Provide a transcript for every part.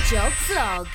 Job Vlog.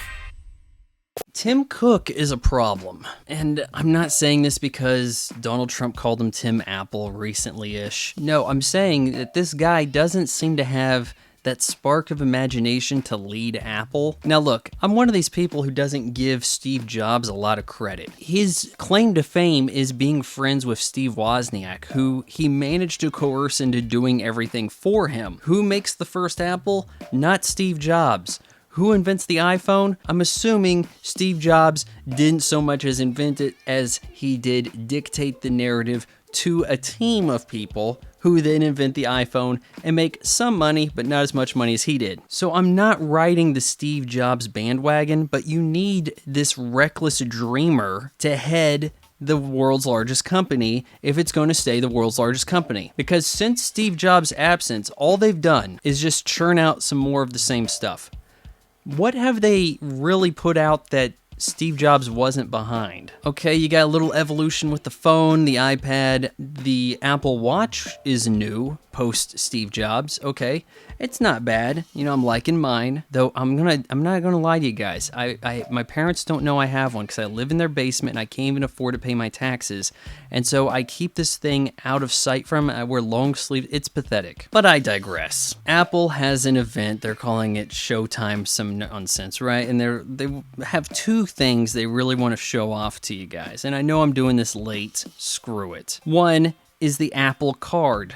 Tim Cook is a problem, and I'm not saying this because Donald Trump called him Tim Apple recently-ish. No, I'm saying that this guy doesn't seem to have that spark of imagination to lead Apple. Now look, I'm one of these people who doesn't give Steve Jobs a lot of credit. His claim to fame is being friends with Steve Wozniak, who he managed to coerce into doing everything for him. Who makes the first Apple? Not Steve Jobs. Who invents the iPhone? I'm assuming Steve Jobs didn't so much as invent it as he did dictate the narrative to a team of people who then invent the iPhone and make some money, but not as much money as he did. So I'm not riding the Steve Jobs bandwagon, but you need this reckless dreamer to head the world's largest company if it's going to stay the world's largest company. Because since Steve Jobs' absence, all they've done is just churn out some more of the same stuff. What have they really put out that Steve Jobs wasn't behind? Okay, you got a little evolution with the phone, the iPad, the Apple Watch is new post Steve Jobs. Okay, it's not bad. You know, I'm liking mine, though I'm not gonna lie to you guys. My parents don't know I have one because I live in their basement and I can't even afford to pay my taxes, and so I keep this thing out of sight from it. I wear long sleeves. It's pathetic, but I digress. Apple has an event. They're calling it Showtime, some nonsense, right? And they have two things they really want to show off to you guys. And I know I'm doing this late. Screw it. One is the Apple Card.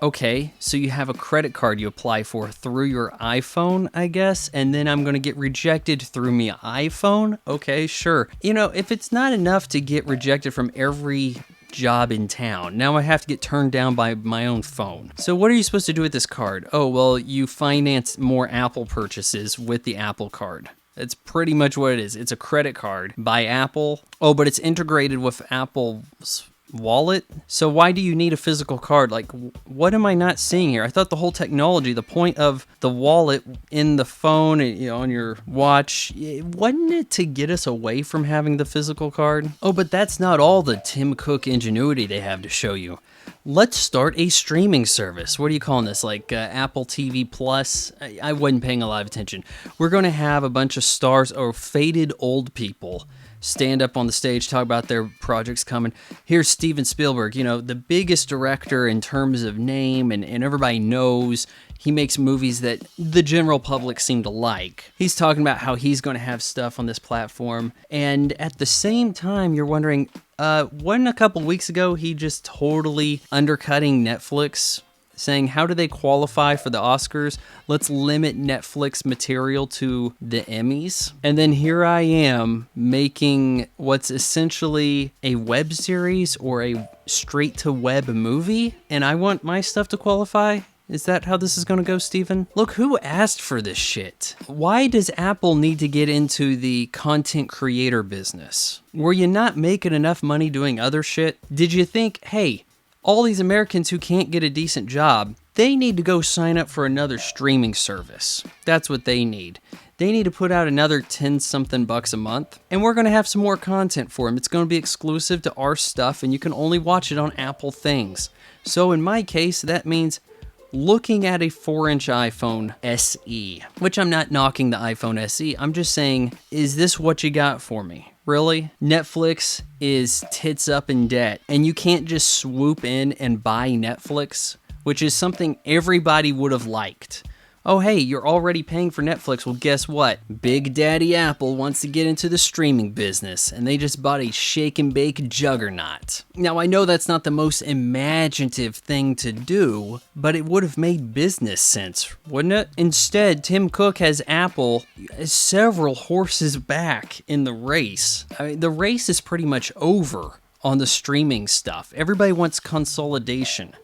Okay, so you have a credit card you apply for through your iPhone, I guess, and then I'm going to get rejected through my iPhone? Okay, sure. You know, if it's not enough to get rejected from every job in town, now I have to get turned down by my own phone. So what are you supposed to do with this card? Oh, well, you finance more Apple purchases with the Apple Card. That's pretty much what it is. It's a credit card by Apple. Oh, but it's integrated with Apple's wallet. So why do you need a physical card? Like, what am I not seeing here? I thought the whole technology, the point of the wallet in the phone, you know, on your watch, wasn't it to get us away from having the physical card? Oh, but that's not all the Tim Cook ingenuity they have to show you. Let's start a streaming service. What are you calling this? Like Apple TV Plus? I wasn't paying a lot of attention. We're going to have a bunch of stars or faded old people stand up on the stage, talk about their projects coming. Here's Steven Spielberg, you know, the biggest director in terms of name, and everybody knows he makes movies that the general public seem to like. He's talking about how he's going to have stuff on this platform, and at the same time, you're wondering, wasn't a couple weeks ago he just totally undercutting Netflix, saying, how do they qualify for the Oscars? Let's limit Netflix material to the Emmys. And then here I am making what's essentially a web series or a straight-to-web movie, and I want my stuff to qualify? Is that how this is going to go, Steven? Look, who asked for this shit? Why does Apple need to get into the content creator business? Were you not making enough money doing other shit? Did you think, hey, all these Americans who can't get a decent job, they need to go sign up for another streaming service. That's what they need. They need to put out another 10-something bucks a month, and we're going to have some more content for them. It's going to be exclusive to our stuff, and you can only watch it on Apple things. So in my case, that means looking at a 4-inch iPhone SE, which I'm not knocking the iPhone SE. I'm just saying, is this what you got for me? Really? Netflix is tits up in debt, and you can't just swoop in and buy Netflix, which is something everybody would have liked. Oh, hey, you're already paying for Netflix. Well, guess what? Big Daddy Apple wants to get into the streaming business, and they just bought a shake and bake juggernaut. Now, I know that's not the most imaginative thing to do, but it would have made business sense, wouldn't it? Instead, Tim Cook has Apple several horses back in the race. I mean, the race is pretty much over on the streaming stuff. Everybody wants consolidation.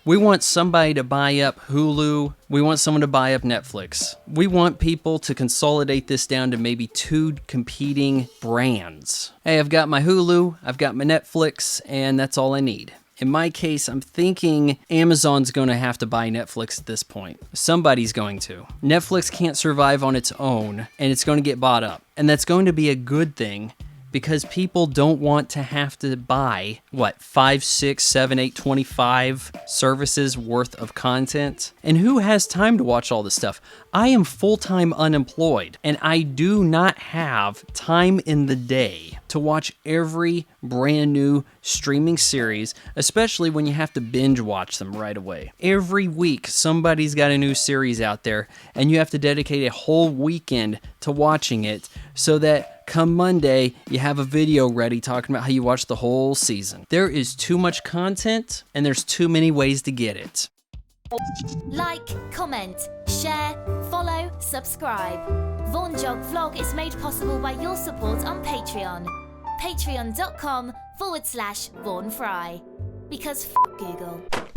We want somebody to buy up Hulu. We want someone to buy up Netflix. We want people to consolidate this down to maybe 2 competing brands. Hey, I've got my Hulu, I've got my Netflix, and that's all I need. In my case, I'm thinking Amazon's going to have to buy Netflix at this point. Somebody's going to. Netflix can't survive on its own, and it's going to get bought up. And that's going to be a good thing, because people don't want to have to buy, 5, 6, 7, 8, 25 services worth of content. And who has time to watch all this stuff? I am full-time unemployed, and I do not have time in the day to watch every brand new streaming series, especially when you have to binge watch them right away. Every week, somebody's got a new series out there, and you have to dedicate a whole weekend to watching it so that come Monday, you have a video ready talking about how you watched the whole season. There is too much content, and there's too many ways to get it. Like, comment, share, follow, subscribe. Vaughan Jog Vlog is made possible by your support on Patreon. Patreon.com/Vaughan Fry. Because Google.